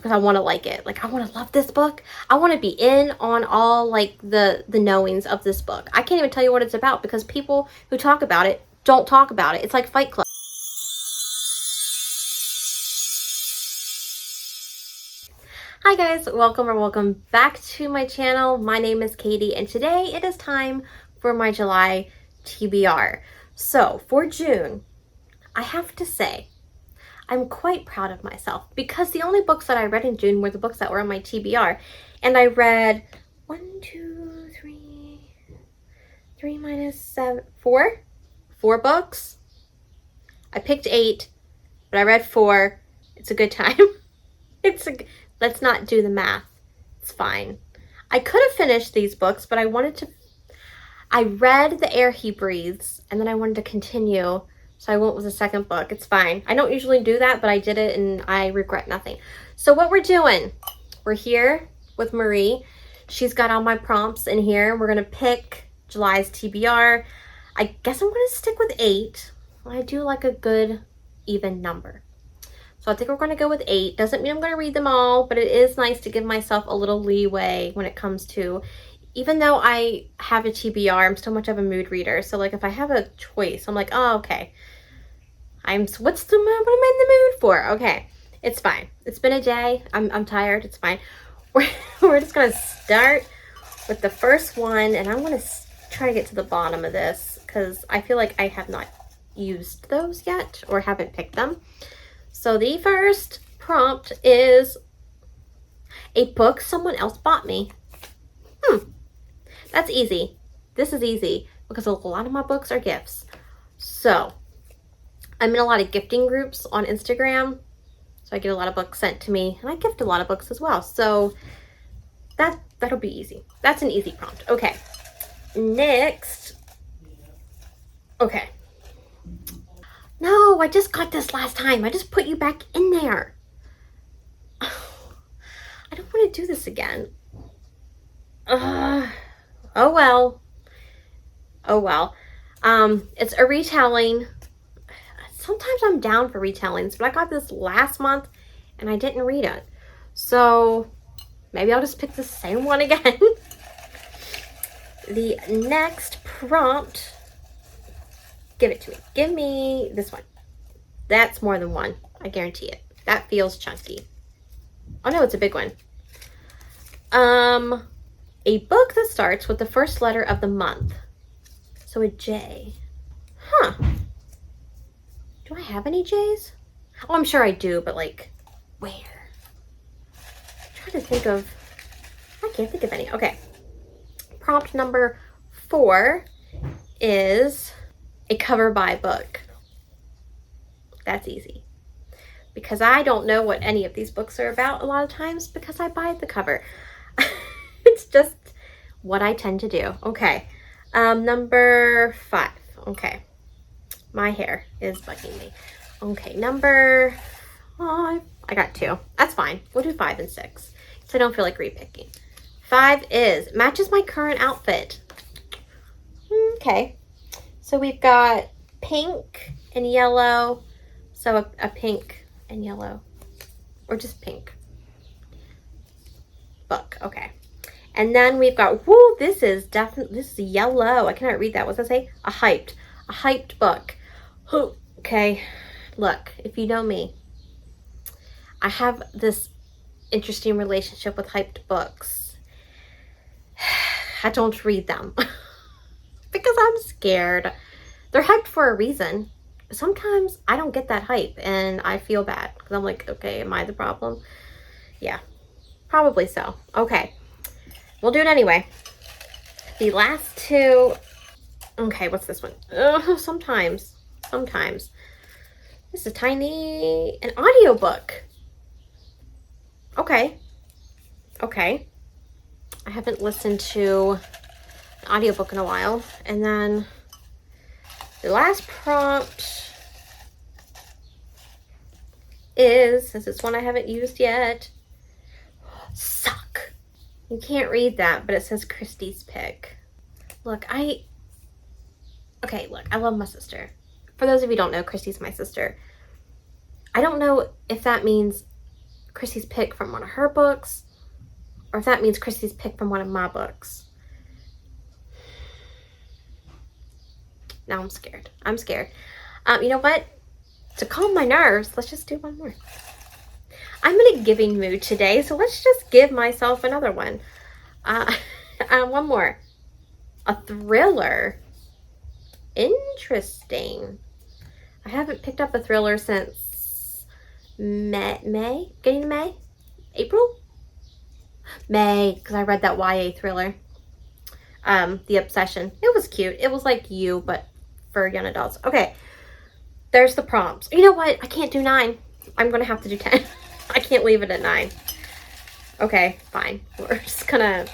because I want to like it. Like, I want to love this book. I want to be in on all, like, the knowings of this book. I can't even tell you what it's about because people who talk about it don't talk about it. It's like Fight Club. Hi guys, welcome back to my channel. My name is Katie and today it is time for my July TBR. So for June, I have to say, I'm quite proud of myself because the only books that I read in June were the books that were on my TBR. And I read 4 books. I picked 8, but I read 4. It's a good time. Let's not do the math. It's fine. I could have finished these books, but I read The Air He Breathes, and then I wanted to continue, so I went with the second book. It's fine. I don't usually do that, but I did it, and I regret nothing. So what we're doing, we're here with Marie. She's got all my prompts in here. We're going to pick July's TBR. I guess I'm going to stick with 8. I do like a good, even number. So I think we're going to go with 8. Doesn't mean I'm going to read them all, but it is nice to give myself a little leeway when it comes to, even though I have a TBR, I'm still much of a mood reader. So like if I have a choice, I'm like, oh, okay. What am I in the mood for? Okay, it's fine. It's been a day. I'm tired. It's fine. We're just going to start with the first one, and I'm going to try to get to the bottom of this because I feel like I have not used those yet or haven't picked them. So the first prompt is a book someone else bought me. That's easy. This is easy because a lot of my books are gifts. So I'm in a lot of gifting groups on Instagram. So I get a lot of books sent to me, and I gift a lot of books as well. So that'll be easy. That's an easy prompt. Okay. Next. Okay. No, I just got this last time. I just put you back in there. I don't want to do this again. Oh well. Oh well. It's a retelling. Sometimes I'm down for retellings, but I got this last month and I didn't read it. So maybe I'll just pick the same one again. The next prompt. Give it to me. Give me this one. That's more than one. I guarantee it. That feels chunky. Oh no, it's a big one. A book that starts with the first letter of the month. So a J. Huh. Do I have any J's? Oh, I'm sure I do, but like, where? I'm trying to think of, I can't think of any. Okay. Prompt number 4 is a cover by book. That's easy. Because I don't know what any of these books are about a lot of times because I buy the cover. It's just what I tend to do. Okay. Number 5. Okay. My hair is bugging me. Okay. Number 5. I got 2. That's fine. We'll do 5 and 6. So I don't feel like repicking. 5 is matches my current outfit. Okay. So we've got pink and yellow. So a pink and yellow. Or just pink. Book. Okay. And then we've got, whoo, this is yellow. I cannot read that. What's that say? A hyped book. Okay. Look, if you know me, I have this interesting relationship with hyped books. I don't read them. Because I'm scared. They're hyped for a reason. Sometimes I don't get that hype and I feel bad because I'm like, okay, am I the problem? Yeah, probably so. Okay, we'll do it anyway. The last 2. Okay, what's this one? Sometimes. This is an audiobook. Okay. I haven't listened to an audiobook in a while. And then the last prompt is, this is one I haven't used yet. Suck. You can't read that, but it says Christie's pick. Look, I love my sister. For those of you who don't know, Christy's my sister. I don't know if that means Christy's pick from one of her books, or if that means Christy's pick from one of my books. Now I'm scared. I'm scared. You know what? To calm my nerves, let's just do one more. I'm in a giving mood today, so let's just give myself another one. One more. A thriller. Interesting. I haven't picked up a thriller since May? Getting to May? April? May, because I read that YA thriller. The Obsession. It was cute. It was like You, but for young adults. Okay. There's the prompts. You know what? I can't do 9. I'm going to have to do 10. I can't leave it at 9. Okay, fine. We're just gonna...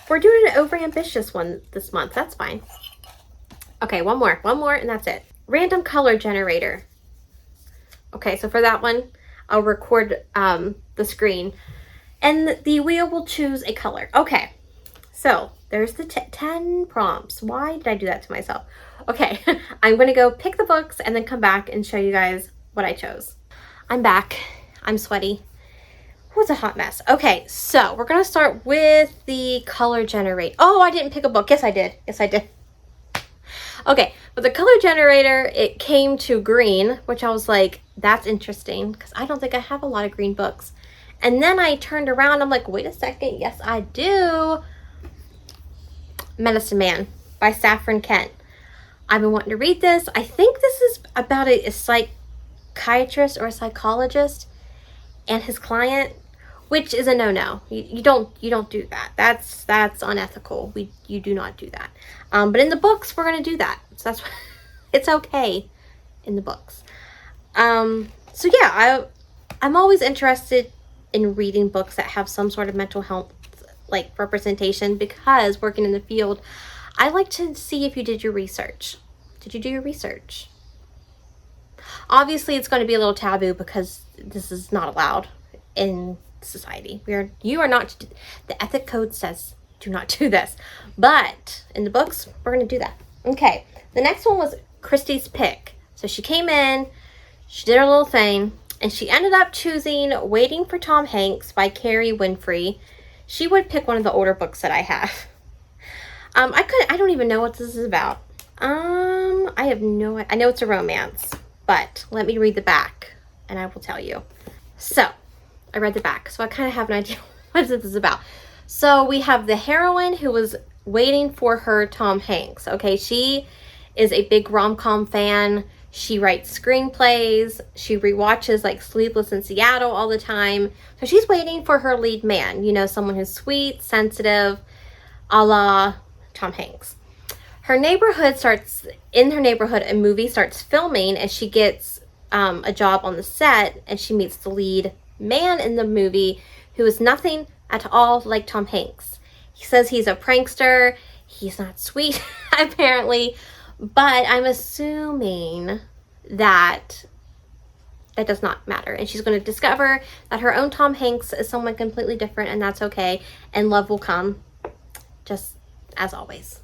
We're doing an overambitious one this month. That's fine. Okay, one more. One more, and that's it. Random color generator. Okay, so for that one, I'll record the screen. And the wheel will choose a color. Okay, so there's the 10 prompts. Why did I do that to myself? Okay, I'm going to go pick the books and then come back and show you guys what I chose. I'm back. I'm sweaty. It was a hot mess. Okay, so we're going to start with the color generate. Oh, I didn't pick a book. Yes, I did. Yes, I did. Okay, but the color generator, it came to green, which I was like, that's interesting because I don't think I have a lot of green books. And then I turned around. I'm like, wait a second. Yes, I do. Medicine Man by Saffron Kent. I've been wanting to read this. I think this is about a psychiatrist or a psychologist and his client, which is a no-no. You don't do that. That's unethical. You do not do that. But in the books, we're gonna do that. So that's it's okay in the books. So yeah, I'm always interested in reading books that have some sort of mental health like representation, because working in the field, I like to see if you did your research. Did you do your research? Obviously, it's going to be a little taboo because this is not allowed in society. You are not, the ethic code says do not do this. But in the books, we're going to do that. Okay, the next one was Christy's pick. So she came in, she did her little thing, and she ended up choosing Waiting for Tom Hanks by Carrie Winfrey. She would pick one of the older books that I have. I don't even know what this is about. I have no idea. I know it's a romance, but let me read the back and I will tell you. So I read the back, so I kind of have an idea what this is about. So we have the heroine who was waiting for her Tom Hanks. Okay, she is a big rom-com fan. She writes screenplays. She rewatches like Sleepless in Seattle all the time. So she's waiting for her lead man, you know, someone who's sweet, sensitive, a la Tom Hanks. In her neighborhood, a movie starts filming, and she gets a job on the set, and she meets the lead man in the movie who is nothing at all like Tom Hanks. He says he's a prankster. He's not sweet, apparently, but I'm assuming that does not matter. And she's going to discover that her own Tom Hanks is someone completely different, and that's okay. And love will come, just as always.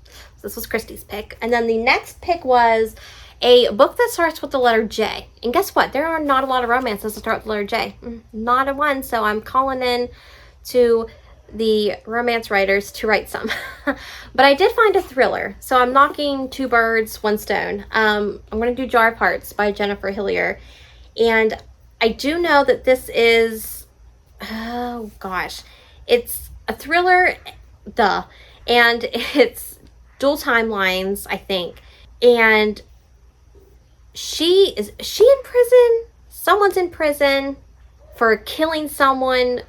So this was Christy's pick. And then the next pick was a book that starts with the letter J. And guess what? There are not a lot of romances that start with the letter J. Not a one. So I'm calling in to the romance writers to write some. But I did find a thriller. So I'm knocking 2 birds, 1 stone. I'm going to do Jar of Hearts by Jennifer Hillier. And I do know that this is, oh gosh, it's a thriller, and it's dual timelines, I think. And is she in prison? Someone's in prison for killing someone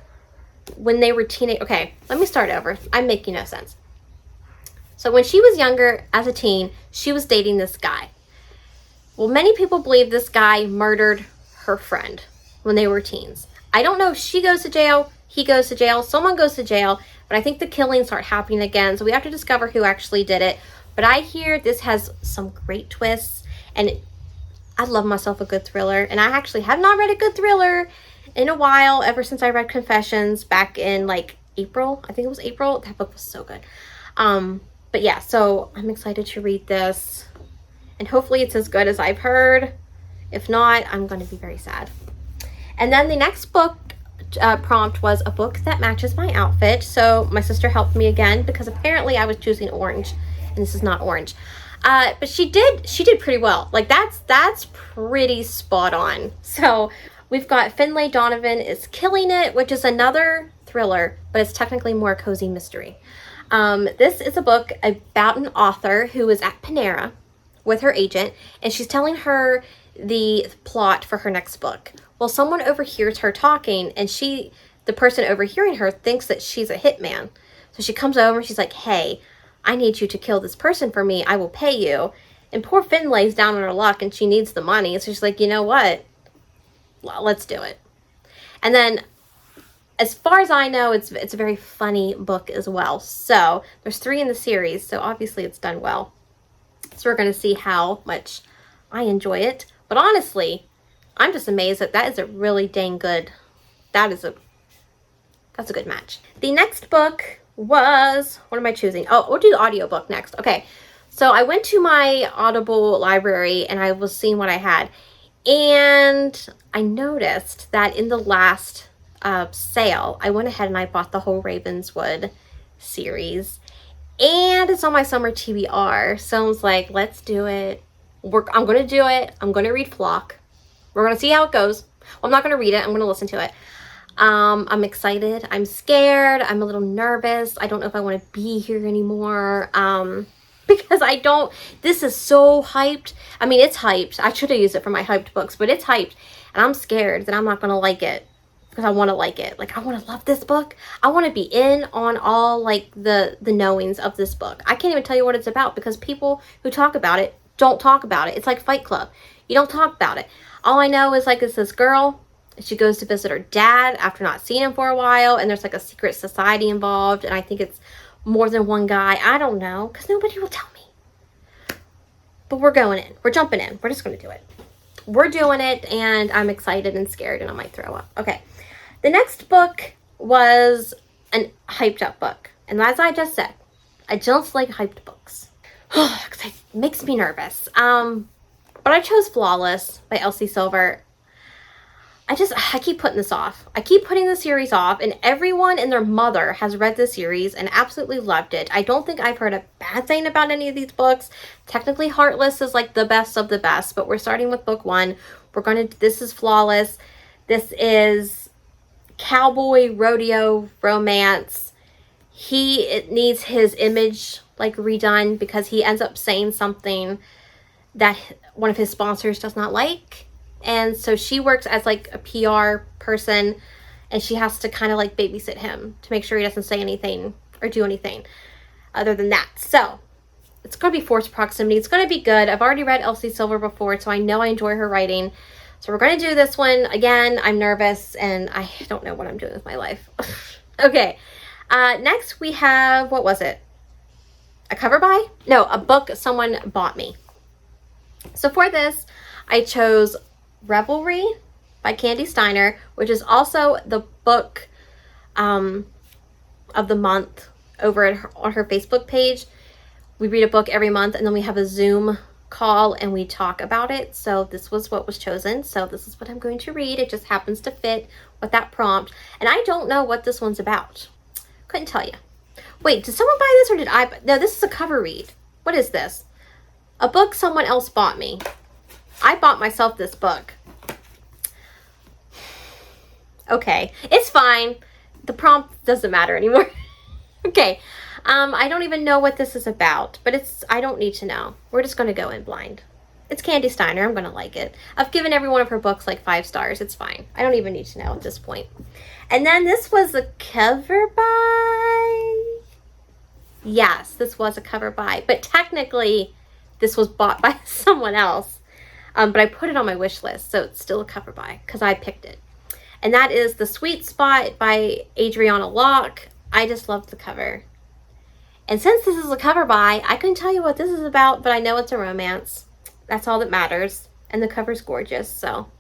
when they were teenage. Okay, let me start over. I'm making no sense. So when she was younger, as a teen, she was dating this guy. Well, many people believe this guy murdered her friend when they were teens. I don't know if she goes to jail, he goes to jail, someone goes to jail, but I think the killings start happening again, so we have to discover who actually did it. But I hear this has some great twists, and I love myself a good thriller, and I actually have not read a good thriller in a while, ever since I read Confessions back in like April. I think it was April. That book was so good. But yeah, so I'm excited to read this, and hopefully it's as good as I've heard. If not, I'm going to be very sad. And then the next book prompt was a book that matches my outfit. So my sister helped me again because apparently I was choosing orange, and this is not orange. But she did pretty well. Like that's pretty spot on. So we've got Finlay Donovan is Killing It, which is another thriller, but it's technically more a cozy mystery. This is a book about an author who is at Panera with her agent, and she's telling her the plot for her next book. Well, someone overhears her talking, and the person overhearing her thinks that she's a hitman. So she comes over and she's like, hey, I need you to kill this person for me. I will pay you. And poor Finlay's down on her luck and she needs the money. So she's like, you know what? Well, let's do it. And then as far as I know, it's a very funny book as well. So there's 3 in the series. So obviously it's done well. So we're going to see how much I enjoy it. But honestly, I'm just amazed that is a really dang good, that's a good match. The next book was, what am I choosing? Oh, we'll do the audiobook next. Okay, so I went to my Audible library and I was seeing what I had. And I noticed that in the last sale, I went ahead and I bought the whole Ravenswood series. And it's on my summer TBR. So I was like, let's do it. I'm going to do it. I'm going to read Flock. We're going to see how it goes. Well, I'm not going to read it. I'm going to listen to it. I'm excited. I'm scared. I'm a little nervous. I don't know if I want to be here anymore. Because this is so hyped. I mean, it's hyped. I should have used it for my hyped books, but it's hyped. And I'm scared that I'm not going to like it. Because I want to like it. Like, I want to love this book. I want to be in on all, like, the knowings of this book. I can't even tell you what it's about because people who talk about it don't talk about it. It's like Fight Club. You don't talk about it. All I know is, like, it's this girl. She goes to visit her dad after not seeing him for a while. And there's, like, a secret society involved. And I think it's more than one guy. I don't know. Because nobody will tell me. But we're going in. We're jumping in. We're just going to do it. We're doing it. And I'm excited and scared. And I might throw up. Okay. The next book was an hyped up book. And as I just said, I just like hyped books. Because it makes me nervous. But I chose Flawless by Elsie Silver. I keep putting this off. I keep putting the series off, and everyone and their mother has read the series and absolutely loved it. I don't think I've heard a bad thing about any of these books. Technically, Heartless is like the best of the best, but we're starting with book 1. This is Flawless. This is cowboy rodeo romance. It needs his image like redone because he ends up saying something that one of his sponsors does not like. And so she works as like a PR person and she has to kind of like babysit him to make sure he doesn't say anything or do anything other than that. So it's going to be forced proximity. It's going to be good. I've already read Elsie Silver before, so I know I enjoy her writing. So we're going to do this one. Again, I'm nervous and I don't know what I'm doing with my life. Okay. Next we have, what was it? A cover buy? No, a book someone bought me. So for this, I chose Revelry by Candy Steiner, which is also the book of the month over on her Facebook page. We read a book every month and then we have a Zoom call and we talk about it. So this was what was chosen. So this is what I'm going to read. It just happens to fit with that prompt. And I don't know what this one's about. Couldn't tell you. Wait, did someone buy this or did I? No, this is a cover read. What is this? A book someone else bought me. I bought myself this book. Okay, it's fine. The prompt doesn't matter anymore. Okay, I don't even know what this is about, but I don't need to know. We're just going to go in blind. It's Candy Steiner. I'm going to like it. I've given every one of her books like 5 stars. It's fine. I don't even need to know at this point. And then this was a cover buy. Yes, this was a cover buy, but technically this was bought by someone else. But I put it on my wish list, so it's still a cover buy because I picked it. And that is The Sweet Spot by Adriana Locke. I just love the cover. And since this is a cover buy, I couldn't tell you what this is about, but I know it's a romance. That's all that matters. And the cover's gorgeous, so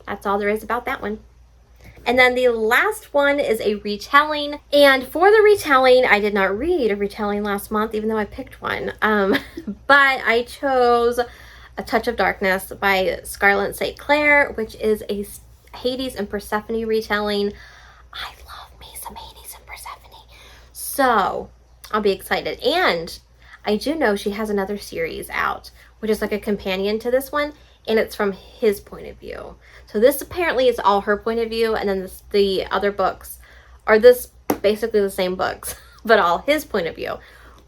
that's all there is about that one. And then the last one is a retelling. And for the retelling, I did not read a retelling last month, even though I picked one. But I chose A Touch of Darkness by Scarlett St. Clair, which is a Hades and Persephone retelling. I love me some Hades and Persephone. So I'll be excited. And I do know she has another series out, which is like a companion to this one, and it's from his point of view. So this apparently is all her point of view, and then the other books are this basically the same books, but all his point of view,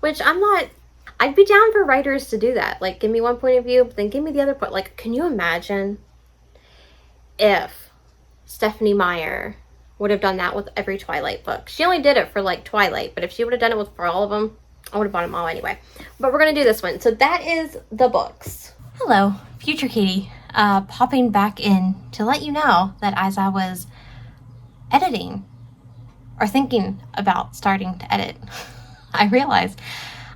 which I'd be down for writers to do that. Like, give me one point of view, but then give me the other point. Like, can you imagine if Stephenie Meyer would have done that with every Twilight book? She only did it for like Twilight, but if she would have done it for all of them, I would have bought them all anyway. But we're going to do this one. So that is the books. Hello, future Katie. Popping back in to let you know that as I was editing or thinking about starting to edit, I realized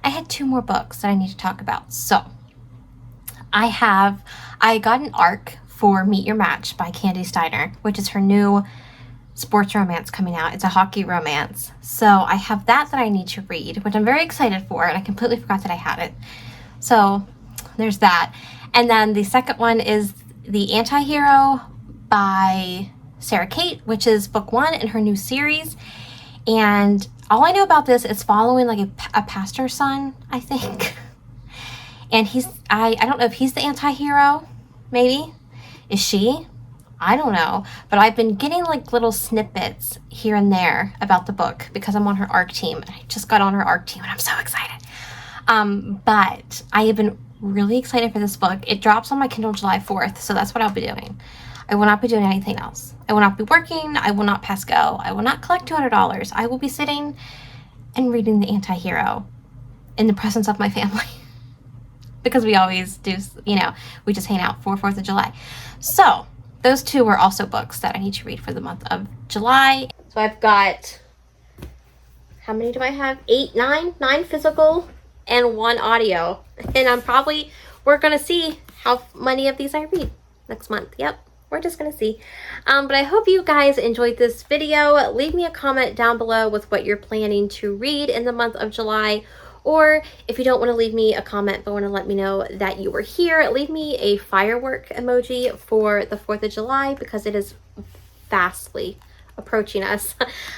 I had 2 more books that I need to talk about. So I got an ARC for Meet Your Match by Candy Steiner, which is her new sports romance coming out. It's a hockey romance. So I have that I need to read, which I'm very excited for, and I completely forgot that I had it. So there's that. And then the second one is The Anti-Hero by Sarah Kate, which is book 1 in her new series. And all I know about this is following like a pastor's son, I think. And I don't know if he's the anti-hero, maybe. Is she? I don't know. But I've been getting like little snippets here and there about the book because I'm on her ARC team. And I just got on her ARC team and I'm so excited. But I have been really excited for this book. It drops on my Kindle July 4th, so that's what I'll be doing. I will not be doing anything else. I will not be working. I will not pass go. I will not collect $200. I will be sitting and reading The Anti-Hero in the presence of my family. Because we always do, we just hang out for 4th of July. So those 2 were also books that I need to read for the month of July. So I've got, how many do I have? 9 physical and 1 audio. And we're going to see how many of these I read next month. Yep, we're just going to see. But I hope you guys enjoyed this video. Leave me a comment down below with what you're planning to read in the month of July. Or if you don't want to leave me a comment but want to let me know that you were here, leave me a firework emoji for the 4th of July because it is fastly approaching us.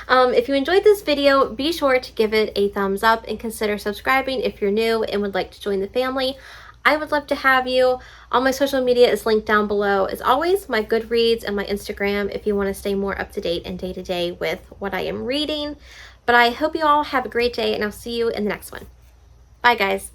If you enjoyed this video, be sure to give it a thumbs up and consider subscribing if you're new and would like to join the family. I would love to have you. All my social media is linked down below. As always, my Goodreads and my Instagram if you want to stay more up to date and day to day with what I am reading. But I hope you all have a great day and I'll see you in the next one. Bye guys.